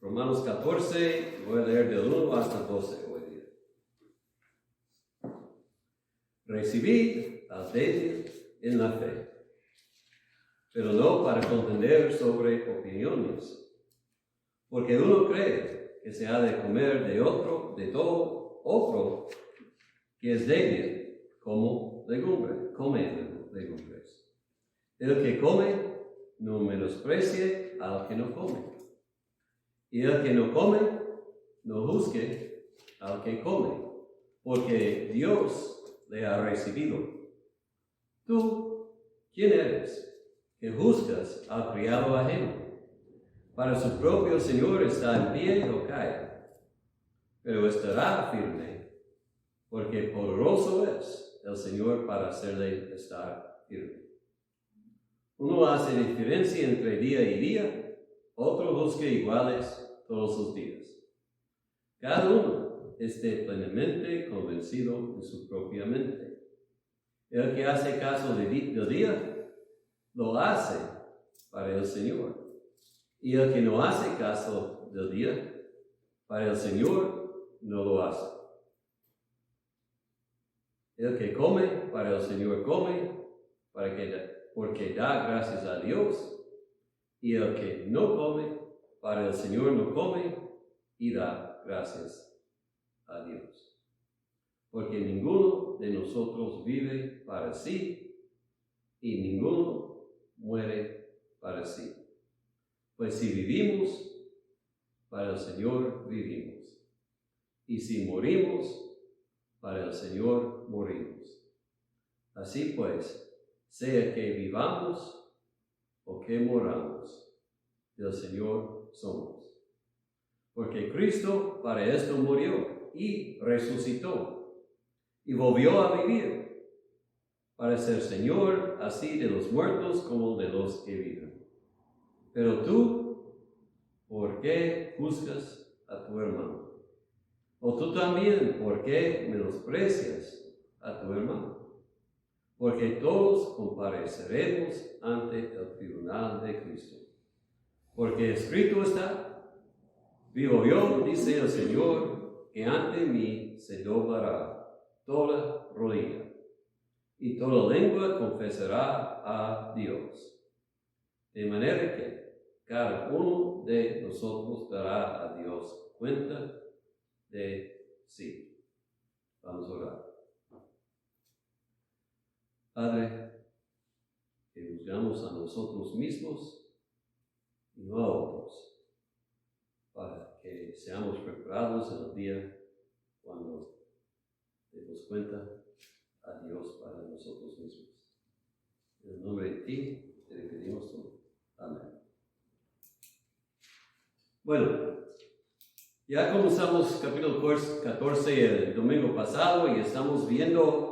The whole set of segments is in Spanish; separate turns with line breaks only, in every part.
Romanos 14, voy a leer del 1 hasta 12 hoy día. Recibid al débil en la fe, pero no para contender sobre opiniones, porque uno cree que se ha de comer de todo otro que es débil, como legumbre, come legumbres. El que come, no menosprecie al que no come. Y el que no come, no juzgue al que come, porque Dios le ha recibido. ¿Tú quién eres que juzgas al criado ajeno? Para su propio Señor está en pie o cae, pero estará firme, porque poderoso es el Señor para hacerle estar firme. Uno hace diferencia entre día y día, otro juzgue iguales todos los días. Cada uno esté plenamente convencido en su propia mente. El que hace caso del día, lo hace para el Señor. Y el que no hace caso del día, para el Señor no lo hace. El que come, para el Señor come, porque da gracias a Dios. Y el que no come, para el Señor no come y da gracias a Dios. Porque ninguno de nosotros vive para sí y ninguno muere para sí. Pues si vivimos, para el Señor vivimos. Y si morimos, para el Señor morimos. Así pues, sea que vivamos o que moramos, del Señor somos. Porque Cristo para esto murió y resucitó y volvió a vivir para ser Señor así de los muertos como de los que viven. Pero tú, ¿por qué juzgas a tu hermano? O tú también, ¿por qué menosprecias a tu hermano? Porque todos compareceremos ante el tribunal de Cristo. Porque escrito está: vivo yo, dice el Señor, que ante mí se doblará toda rodilla, y toda lengua confesará a Dios. De manera que cada uno de nosotros dará a Dios cuenta de sí. Vamos a orar. Padre, que juzgamos a nosotros mismos y no a otros, para que seamos preparados en el día cuando demos cuenta a Dios para nosotros mismos. En el nombre de ti te pedimos todo. Amén. Bueno, ya comenzamos capítulo 14 el domingo pasado y estamos viendo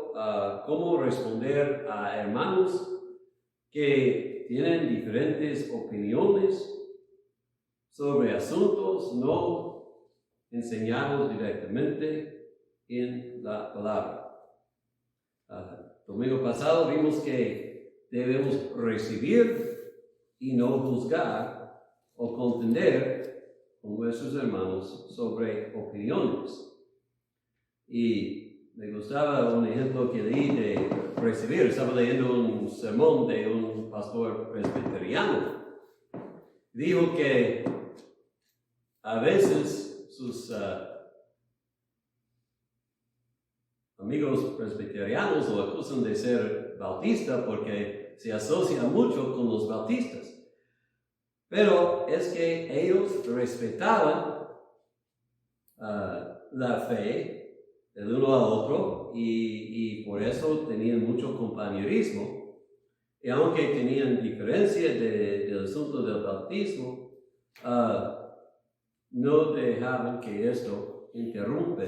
cómo responder a hermanos que tienen diferentes opiniones sobre asuntos no enseñados directamente en la palabra. Domingo pasado vimos que debemos recibir y no juzgar o contender con nuestros hermanos sobre opiniones. Y me gustaba un ejemplo que leí de recibir. Estaba leyendo un sermón de un pastor presbiteriano. Dijo que a veces sus amigos presbiterianos lo acusan de ser bautista porque se asocia mucho con los bautistas. Pero es que ellos respetaban la fe del uno al otro y por eso tenían mucho compañerismo. Y aunque tenían diferencias del asunto del bautismo, no dejaban que esto interrumpe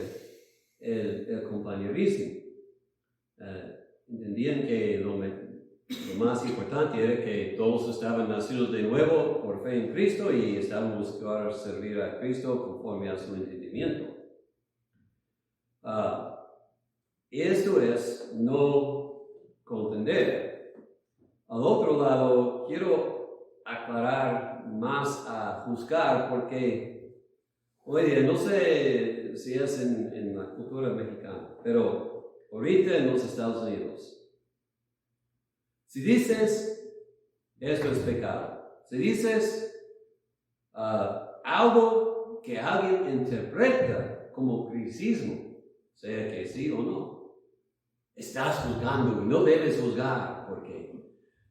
el compañerismo. Entendían que lo más importante era que todos estaban nacidos de nuevo por fe en Cristo y estaban buscando servir a Cristo conforme a su entendimiento. Esto es no contender. Al otro lado, quiero aclarar más a juzgar porque Oye, no sé si es en la cultura mexicana, pero ahorita en los Estados Unidos, si dices, esto es pecado, si dices algo que alguien interpreta como criticismo, sea que sí o no, estás juzgando y no debes juzgar porque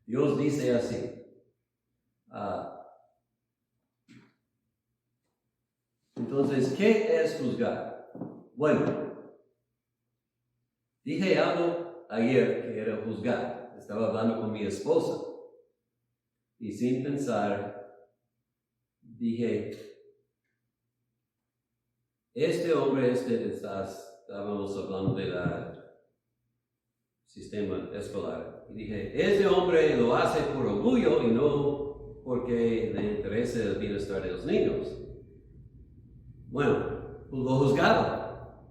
Dios dice así. Entonces, ¿qué es juzgar? Bueno, dije algo ayer que era juzgar. Estaba hablando con mi esposa y sin pensar dije, este hombre, estábamos hablando del sistema escolar, y dije, este hombre lo hace por orgullo y no porque le interesa el bienestar de los niños. Bueno, pues lo juzgaba,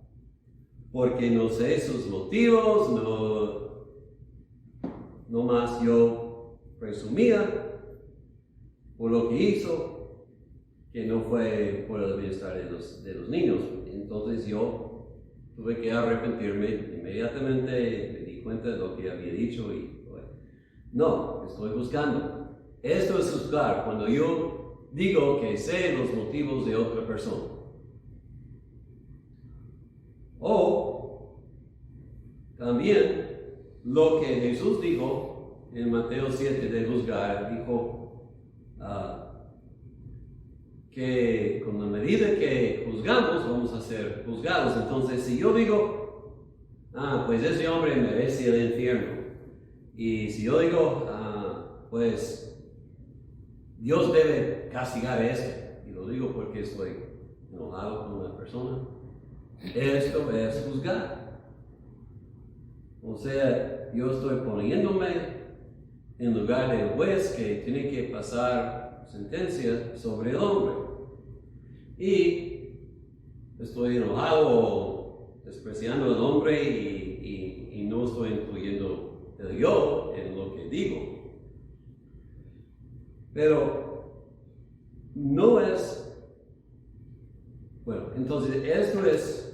porque no sé sus motivos, no más yo presumía por lo que hizo, que no fue por el bienestar de los niños. Entonces yo tuve que arrepentirme inmediatamente, me di cuenta de lo que había dicho y bueno, no, estoy juzgando. Esto es juzgar cuando yo digo que sé los motivos de otra persona. O también lo que Jesús dijo en Mateo 7 de juzgar, dijo que con la medida que juzgamos vamos a ser juzgados. Entonces si yo digo, pues ese hombre merece el infierno, y si yo digo, pues Dios debe castigar a este, y lo digo porque estoy enojado con una persona, esto es juzgar. O sea, yo estoy poniéndome en lugar del juez que tiene que pasar sentencia sobre el hombre. Y estoy enojado o despreciando al hombre y no estoy incluyendo el yo en lo que digo. Pero no es, bueno, entonces esto es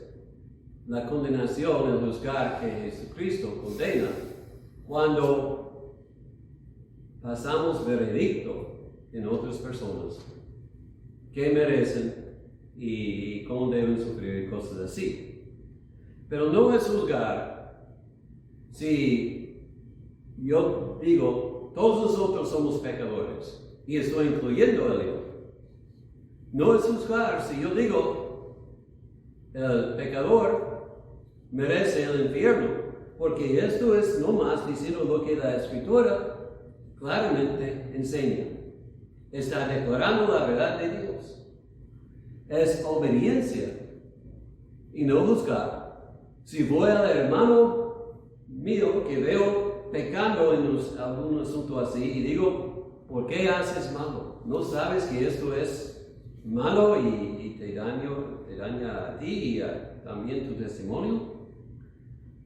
la condenación, el juzgar que Jesucristo condena cuando pasamos veredicto en otras personas que merecen y cómo deben sufrir y cosas así. Pero no es juzgar si yo digo todos nosotros somos pecadores y estoy incluyendo a Dios. No es juzgar si yo digo el pecador merece el infierno, porque esto es no más diciendo lo que la Escritura claramente enseña. Está declarando la verdad de Dios. Es obediencia y no juzgar. Si voy al hermano mío que veo pecando en algún asunto así y digo, ¿por qué haces malo? ¿No sabes que esto es malo y te daña a ti y también tu testimonio?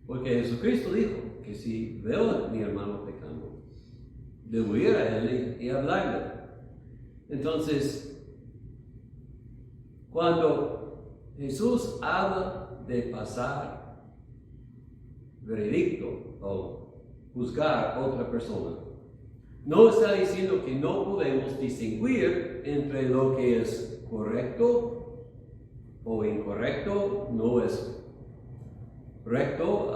Porque Jesucristo dijo que si veo a mi hermano pecando, debo ir a él y hablarle. Entonces, cuando Jesús habla de pasar veredicto o juzgar a otra persona, no está diciendo que no podemos distinguir entre lo que es correcto o incorrecto, no es recto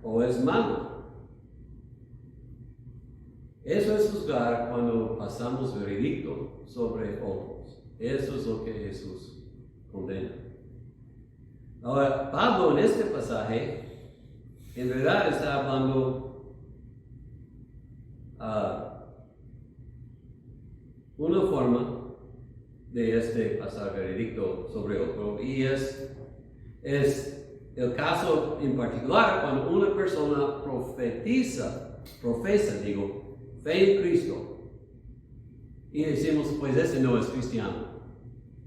o es malo. Eso es juzgar cuando pasamos veredicto sobre otros. Eso es lo que Jesús condena. Ahora, Pablo en este pasaje, en verdad está hablando una forma de pasar veredicto sobre otro, y es el caso en particular cuando una persona profesa, fe en Cristo, y decimos, pues ese no es cristiano,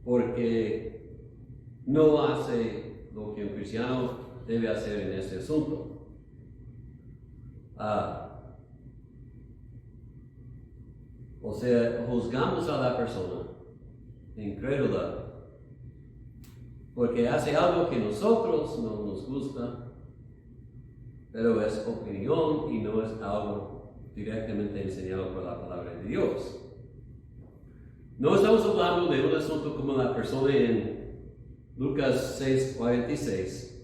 porque no hace lo que un cristiano debe hacer en este asunto. O sea, juzgamos a la persona incrédula porque hace algo que nosotros no nos gusta, pero es opinión y no es algo directamente enseñado por la palabra de Dios. No estamos hablando de un asunto como la persona en Lucas 6:46,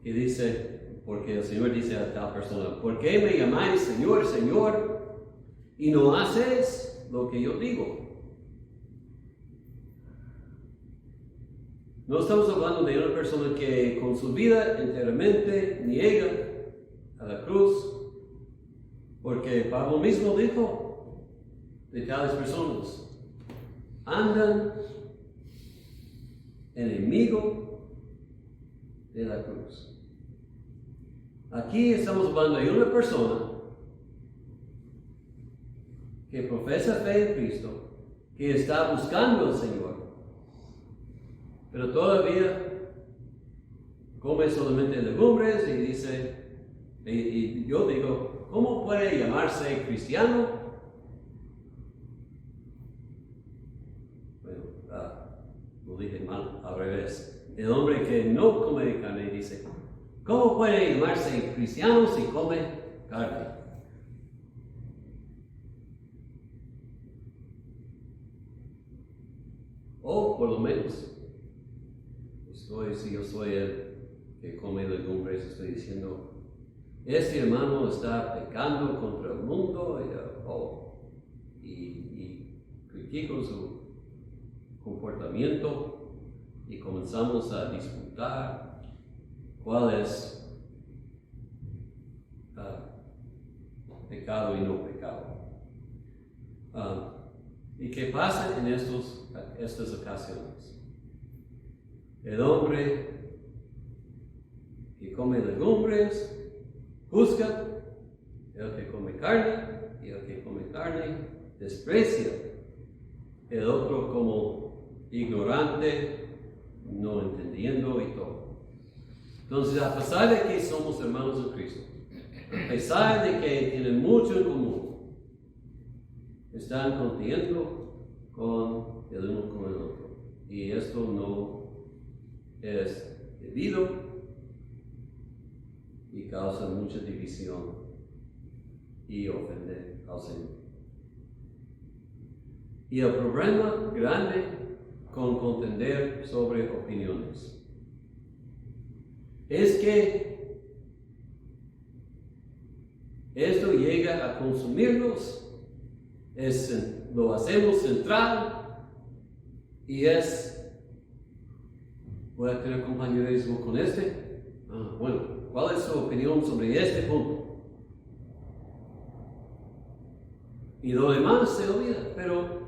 que dice, porque el Señor dice a tal persona, ¿por qué me llamáis Señor, Señor, y no haces lo que yo digo? No estamos hablando de una persona que con su vida enteramente niega a la cruz, porque Pablo mismo dijo de tales personas, andan enemigo de la cruz. Aquí estamos hablando de una persona que profesa fe en Cristo, que está buscando al Señor, pero todavía come solamente legumbres y dice, y yo digo, ¿cómo puede llamarse cristiano? Bueno, lo dije mal, al revés. El hombre que no come carne dice, ¿cómo puede llamarse cristiano si come carne? O por lo menos, si yo soy el que come legumbres, estoy diciendo, este hermano está pecando contra el mundo y critico su comportamiento y comenzamos a disputar cuál es pecado y no pecado. ¿Y qué pasa en estas ocasiones? El hombre que come legumbres juzga, el que come carne, y el que come carne desprecia el otro como ignorante, no entendiendo y todo. Entonces, a pesar de que somos hermanos en Cristo, a pesar de que tienen mucho en común, están contiendo con el uno con el otro. Y esto no es debido y causa mucha división y ofende al Señor. Y el problema grande con contender sobre opiniones es que esto llega a consumirnos, lo hacemos central y voy a tener compañerismo con este. Bueno, ¿cuál es su opinión sobre este punto? Y lo demás se olvida, pero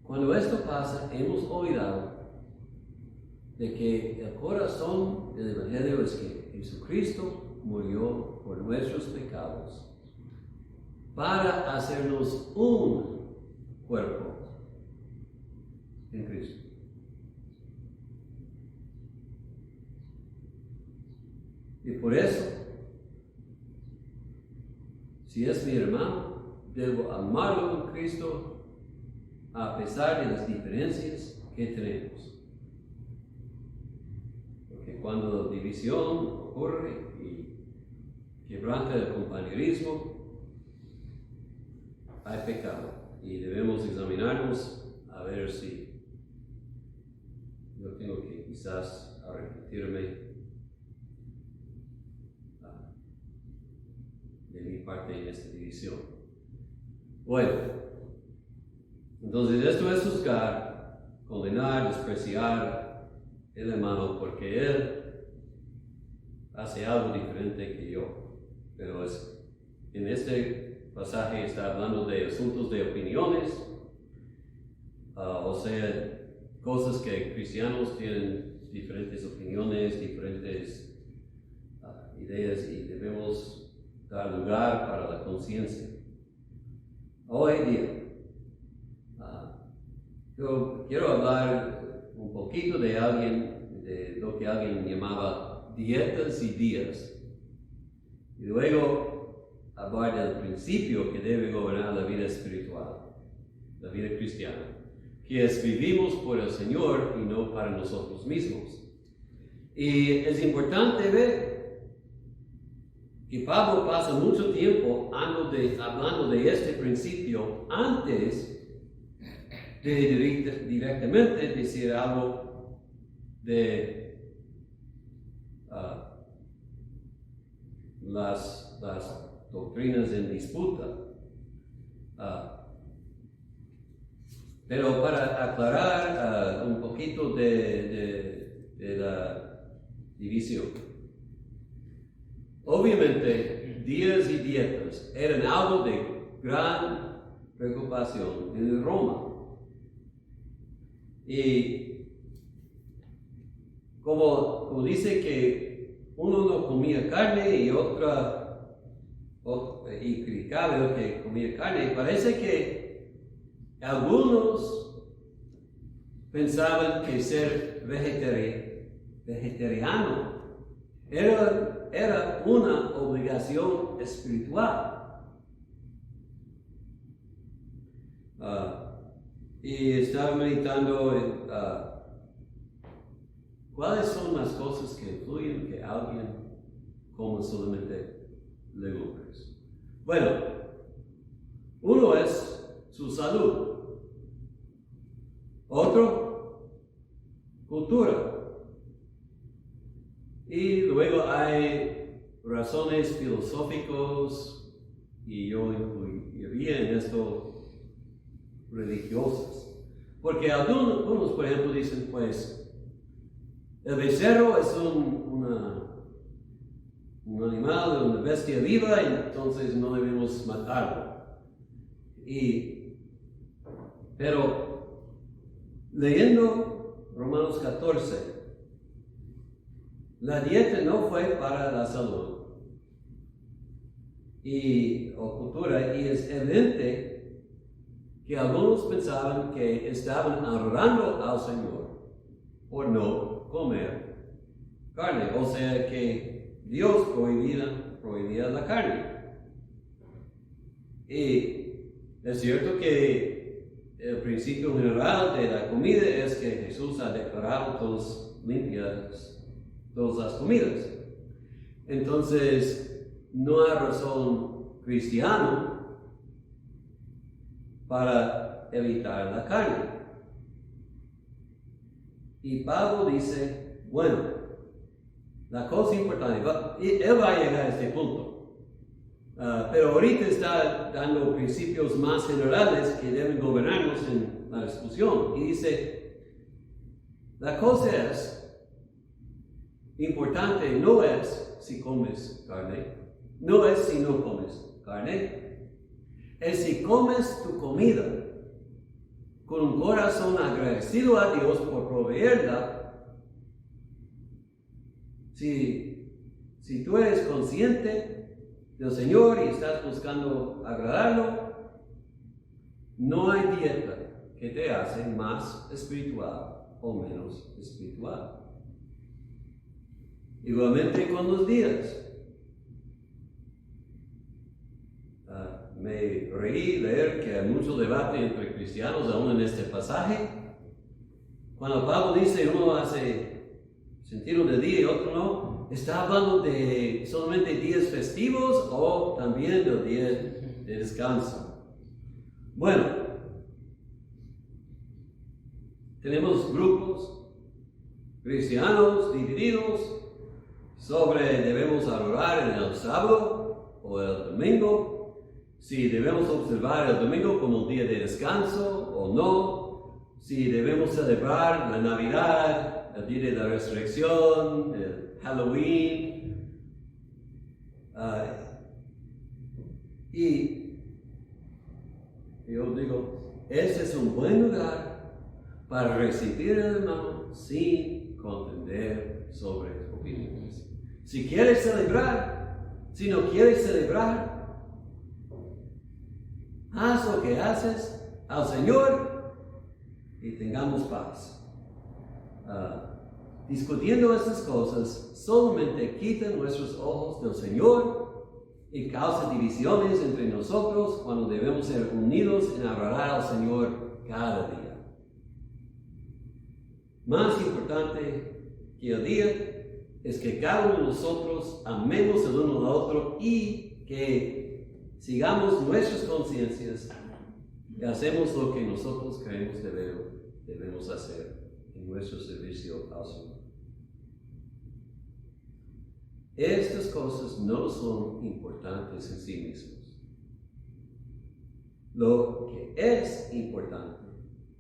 cuando esto pasa, hemos olvidado de que el corazón del Evangelio es que Jesucristo murió por nuestros pecados para hacernos un cuerpo en Cristo. Y por eso, si es mi hermano, debo amarlo en Cristo a pesar de las diferencias que tenemos. Porque cuando división ocurre y quebranta el compañerismo, hay pecado y debemos examinarnos a ver si yo tengo que quizás arrepentirme de mi parte en esta división. Bueno, entonces esto es juzgar, condenar, despreciar el hermano porque él hace algo diferente que yo. Pero en este pasaje está hablando de asuntos de opiniones, o sea, cosas que cristianos tienen diferentes opiniones, diferentes ideas y debemos dar lugar para la conciencia. Hoy día, yo quiero hablar un poquito de lo que alguien llamaba dietas y días. Y luego hablar del principio que debe gobernar la vida espiritual, la vida cristiana, que vivimos por el Señor y no para nosotros mismos. Y es importante ver que Pablo pasa mucho tiempo hablando de este principio antes de directamente decir algo de las doctrinas en disputa. Pero para aclarar un poquito de la división. Obviamente, días y dietas eran algo de gran preocupación en Roma. Y como dice que uno no comía carne y y criticaba que comía carne, parece que algunos pensaban que ser vegetariano era una obligación espiritual. Y estaba meditando en cuáles son las cosas que influyen que alguien coma solamente legumbres. Bueno, uno es su salud, otro, cultura, y luego hay razones filosóficas, y yo incluiría en esto religiosas. Porque algunos, por ejemplo, dicen, pues, el becerro es un animal, una bestia viva, y entonces no debemos matarlo. Pero, leyendo Romanos 14, la dieta no fue para la salud o cultura, y es evidente que algunos pensaban que estaban honrando al Señor por no comer carne, o sea que Dios prohibía la carne. Y es cierto que el principio general de la comida es que Jesús ha declarado todas limpias todas las comidas. Entonces, no hay razón cristiana para evitar la carne. Y Pablo dice, bueno, la cosa importante, él va a llegar a este punto, pero ahorita está dando principios más generales que deben gobernarnos en la discusión. Y dice, la cosa importante no es si comes carne, no es si no comes carne, es si comes tu comida con un corazón agradecido a Dios por proveerla. Si tú eres consciente del Señor y estás buscando agradarlo, no hay dieta que te hace más espiritual o menos espiritual. Igualmente con los días. Me reí leer que hay mucho debate entre cristianos aún en este pasaje. Cuando Pablo dice uno hace sentido de día y otro no, ¿está hablando de solamente días festivos o también del día de descanso? Bueno, tenemos grupos cristianos divididos sobre debemos adorar en el sábado o el domingo, si debemos observar el domingo como el día de descanso o no, si debemos celebrar la Navidad, el día de la resurrección, el Halloween. Y yo digo, ese es un buen lugar para recibir el hermano sin contender sobre opiniones. Si quieres celebrar, si no quieres celebrar, haz lo que haces al Señor y tengamos paz. Discutiendo estas cosas solamente quitan nuestros ojos del Señor y causa divisiones entre nosotros cuando debemos ser unidos en adorar al Señor cada día. Más importante que el día es que cada uno de nosotros amemos el uno al otro y que sigamos nuestras conciencias y hacemos lo que nosotros creemos debemos hacer en nuestro servicio al Señor. Estas cosas no son importantes en sí mismas. Lo que es importante,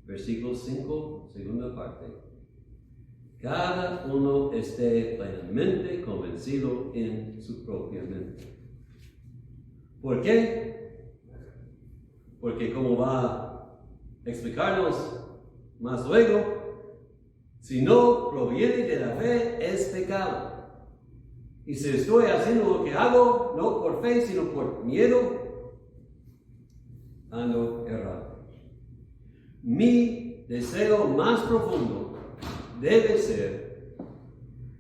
versículo 5, segunda parte, cada uno esté plenamente convencido en su propia mente. ¿Por qué? Porque como va a explicarnos más luego, si no proviene de la fe, es pecado. Y si estoy haciendo lo que hago, no por fe, sino por miedo, ando errado. Mi deseo más profundo debe ser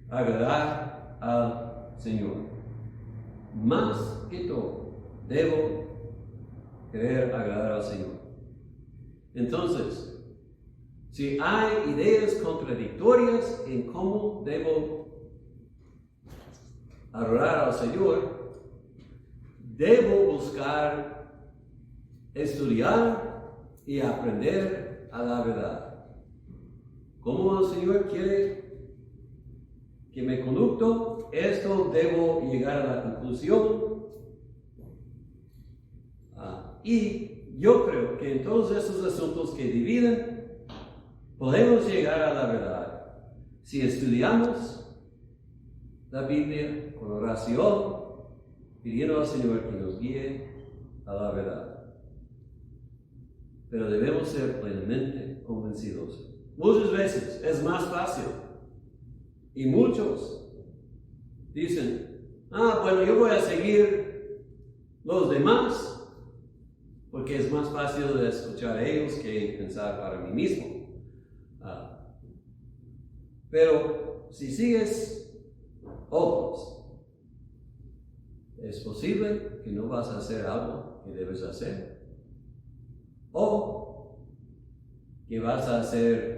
agradar al Señor. Más que todo, debo querer agradar al Señor. Entonces, si hay ideas contradictorias en cómo debo adorar al Señor, debo buscar estudiar y aprender a la verdad. ¿Cómo el Señor quiere que me conduzca? Esto debo llegar a la conclusión. Y yo creo que en todos estos asuntos que dividen, podemos llegar a la verdad si estudiamos la Biblia con oración, pidiendo al Señor que nos guíe a la verdad. Pero debemos ser plenamente convencidos. Muchas veces es más fácil. Y muchos dicen, bueno, yo voy a seguir los demás, porque es más fácil de escuchar a ellos que pensar para mí mismo. Pero si sigues otros, es posible que no vas a hacer algo que debes hacer, o que vas a hacer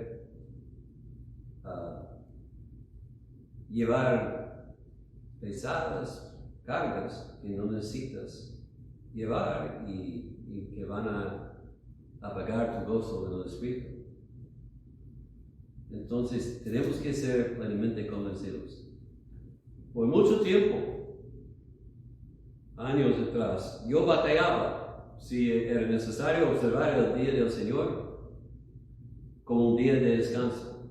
llevar pesadas cargas que no necesitas llevar y que van a apagar tu gozo en el Espíritu. Entonces tenemos que ser plenamente convencidos. Por mucho tiempo, años atrás, yo batallaba si era necesario observar el día del Señor como un día de descanso,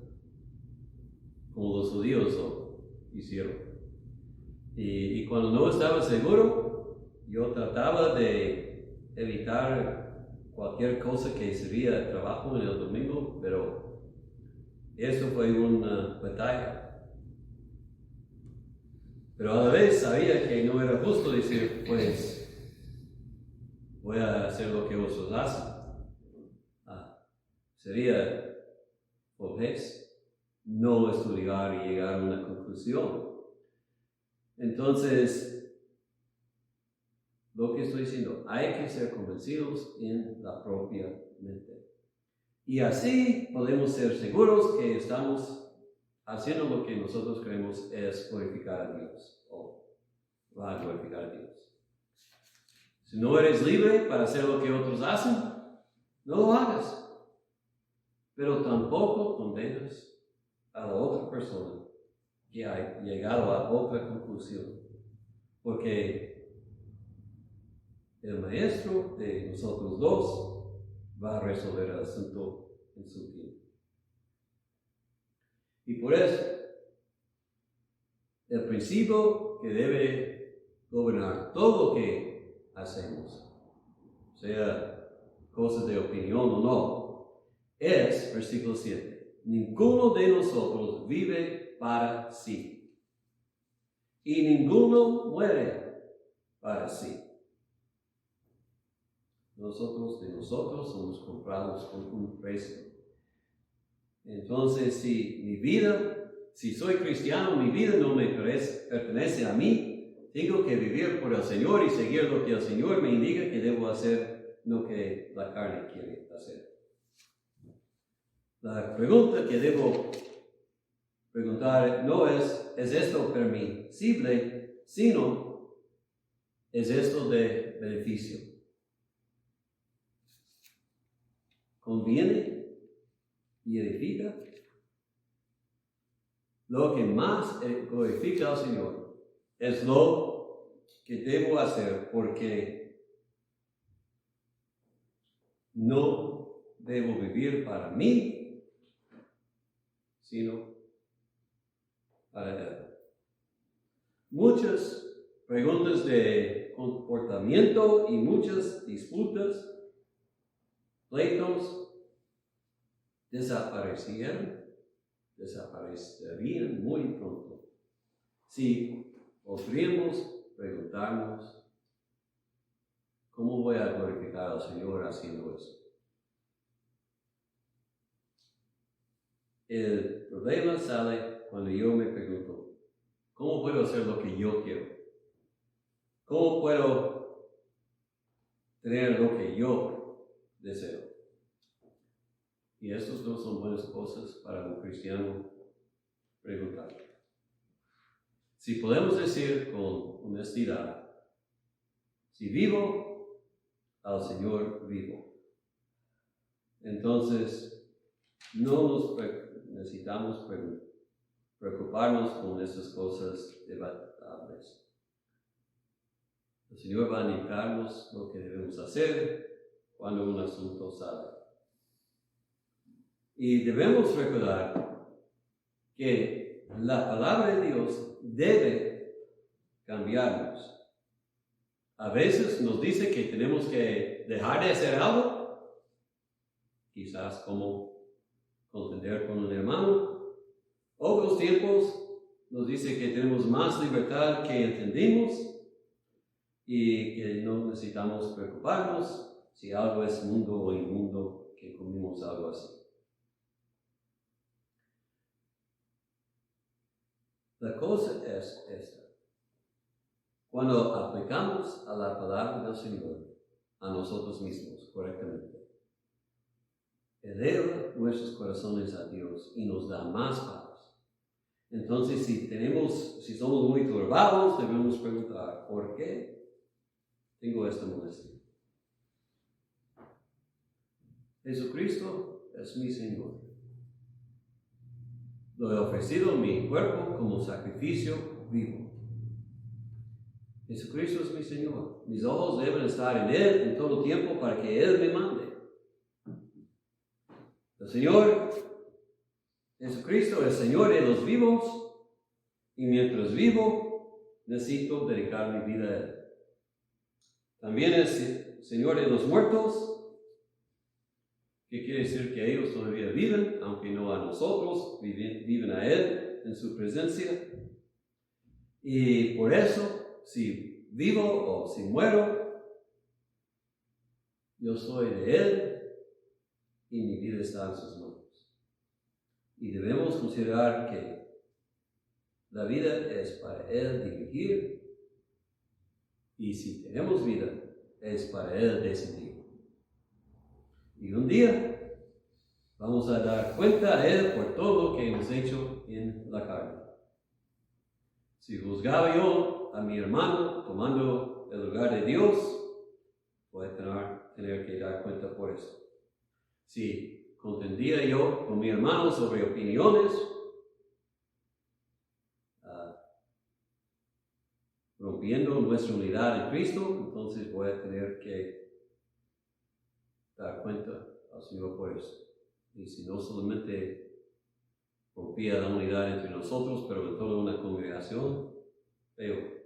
como los judíos lo hicieron. Y cuando no estaba seguro, yo trataba de evitar cualquier cosa que servía de trabajo en el domingo, pero eso fue una batalla. Pero a la vez sabía que no era justo decir, pues, voy a hacer lo que otros hacen. Sería, pues, no estudiar y llegar a una conclusión. Entonces, lo que estoy diciendo, hay que ser convencidos en la propia mente. Y así podemos ser seguros que estamos haciendo lo que nosotros creemos es glorificar a Dios, o va a glorificar a Dios. Si no eres libre para hacer lo que otros hacen, no lo hagas. Pero tampoco condenes a la otra persona que ha llegado a otra conclusión. Porque el maestro de nosotros dos va a resolver el asunto en su tiempo. Y por eso, el principio que debe gobernar todo lo que hacemos, sea cosas de opinión o no, es, versículo 7, ninguno de nosotros vive para sí, y ninguno muere para sí. Nosotros de nosotros somos comprados con un precio. Entonces, si soy cristiano, mi vida no me pertenece a mí, tengo que vivir por el Señor y seguir lo que el Señor me indica que debo hacer, no que la carne quiere hacer. La pregunta que debo preguntar no es esto permisible, sino ¿es esto de beneficio? ¿Conviene y edifica? Lo que más glorifica al Señor es lo que debo hacer, porque no debo vivir para mí, sino para Él. Muchas preguntas de comportamiento y muchas disputas, pleitos, desaparecerían muy pronto si podríamos preguntarnos ¿cómo voy a glorificar al Señor haciendo eso? El problema sale cuando yo me pregunto ¿cómo puedo hacer lo que yo quiero? ¿Cómo puedo tener lo que yo deseo? Y estas no son buenas cosas para un cristiano preguntar. Si podemos decir con honestidad, si vivo, al Señor vivo. Entonces, no necesitamos preocuparnos con esas cosas debatables. El Señor va a indicarnos lo que debemos hacer cuando un asunto sale. Y debemos recordar que la palabra de Dios debe cambiarnos. A veces nos dice que tenemos que dejar de hacer algo, quizás como contender con un hermano. Otros tiempos nos dice que tenemos más libertad que entendimos y que no necesitamos preocuparnos si algo es mundo o inmundo, que comimos algo así. La cosa es esta. Cuando aplicamos a la palabra del Señor a nosotros mismos correctamente, eleva nuestros corazones a Dios y nos da más paz. Entonces, si somos muy turbados, debemos preguntar, ¿por qué tengo esta molestia? Jesucristo es mi Señor. Lo he ofrecido mi cuerpo como sacrificio vivo. Jesucristo es mi Señor. Mis ojos deben estar en Él en todo tiempo para que Él me mande. El Señor, Jesucristo, es Señor de los vivos, y mientras vivo, necesito dedicar mi vida a Él. También es Señor de los muertos, que quiere decir que ellos todavía viven, aunque no a nosotros, viven a Él en su presencia. Y por eso, si vivo o si muero, yo soy de Él y mi vida está en sus manos. Y debemos considerar que la vida es para Él dirigir, y si tenemos vida, es para Él decidir. Y un día vamos a dar cuenta a Él por todo lo que hemos hecho en la carne. Si juzgaba yo a mi hermano tomando el lugar de Dios, voy a tener que dar cuenta por eso. Si contendía yo con mi hermano sobre opiniones, rompiendo nuestra unidad en Cristo, entonces voy a tener que dar cuenta al Señor por eso. Y si no solamente rompía la unidad entre nosotros, pero en toda una congregación, peor.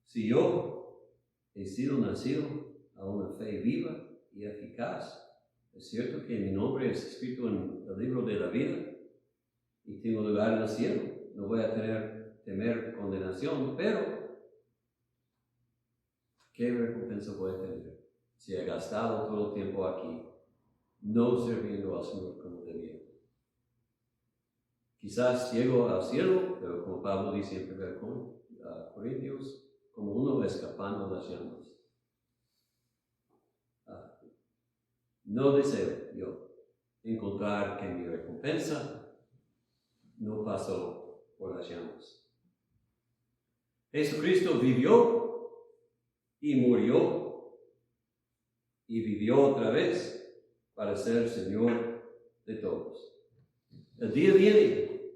Si yo he sido nacido a una fe viva y eficaz, es cierto que mi nombre es escrito en el libro de la vida y tengo lugar en el cielo. No voy a temer condenación, pero ¿qué recompensa voy a tener si he gastado todo el tiempo aquí no sirviendo al Señor como debía? Quizás llego al cielo, pero como Pablo dice en 1 Corintios, como uno escapando de las llamas. No deseo yo encontrar que mi recompensa no pasó por las llamas. Jesucristo vivió y murió y vivió otra vez para ser Señor de todos. El día viene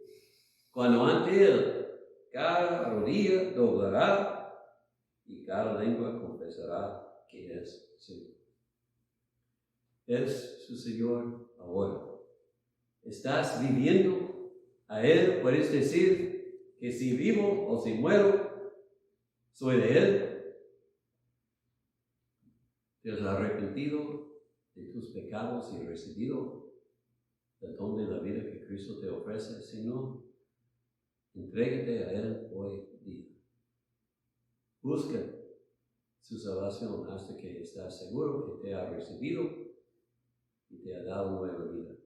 cuando ante Él cada rodilla doblará y cada lengua confesará que es Señor. Es su Señor ahora. ¿Estás viviendo a Él? Puedes decir que si vivo o si muero, soy de Él. ¿Te has arrepentido de tus pecados y recibido el don de la vida que Cristo te ofrece? Si no, entrégate a Él hoy día. Busca su salvación hasta que estás seguro que te ha recibido y te ha dado nueva vida.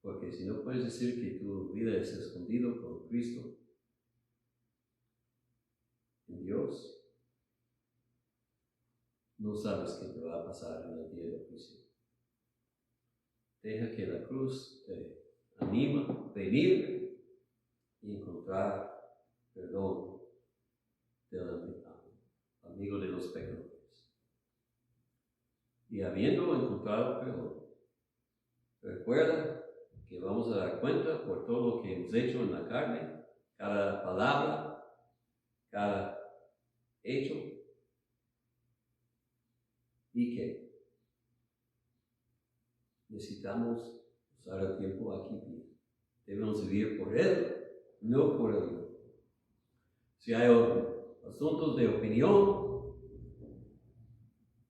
Porque si no puedes decir que tu vida es escondida con Cristo en Dios, no sabes qué te va a pasar en el día del juicio. Deja que la cruz te anima a venir y encontrar perdón del amigo de los pecadores. Y habiendo encontrado perdón, recuerda que vamos a dar cuenta por todo lo que hemos hecho en la carne, cada palabra, cada hecho, y que necesitamos usar el tiempo aquí. Debemos vivir por Él, no por el yo. Si hay asuntos de opinión,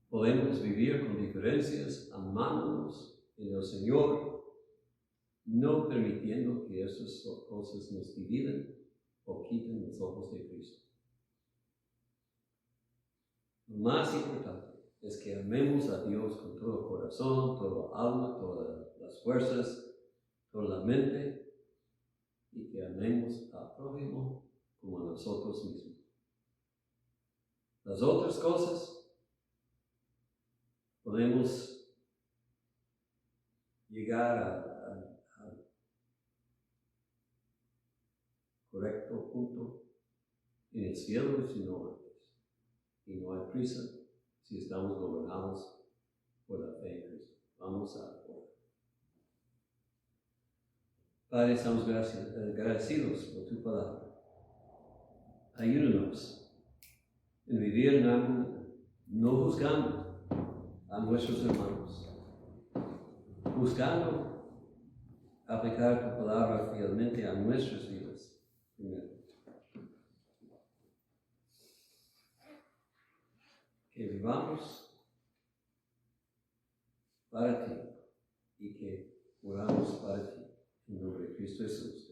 podemos vivir con diferencias, amándonos en el Señor, no permitiendo que esas cosas nos dividan o quiten los ojos de Cristo. Lo más importante es que amemos a Dios con todo el corazón, toda el alma, todas las fuerzas, toda la mente, y que amemos al prójimo como a nosotros mismos. Las otras cosas podemos llegar al correcto punto en el cielo si no antes. Y no hay prisa si estamos gobernados por la fe en Cristo. Vamos a orar. Padre, estamos agradecidos por tu palabra. Ayúdanos en vivir en armonía, no juzgando a nuestros hermanos, buscando aplicar tu palabra fielmente a nuestras vidas primero. Que vivamos para ti y que oramos para ti. En nombre de Cristo Jesús.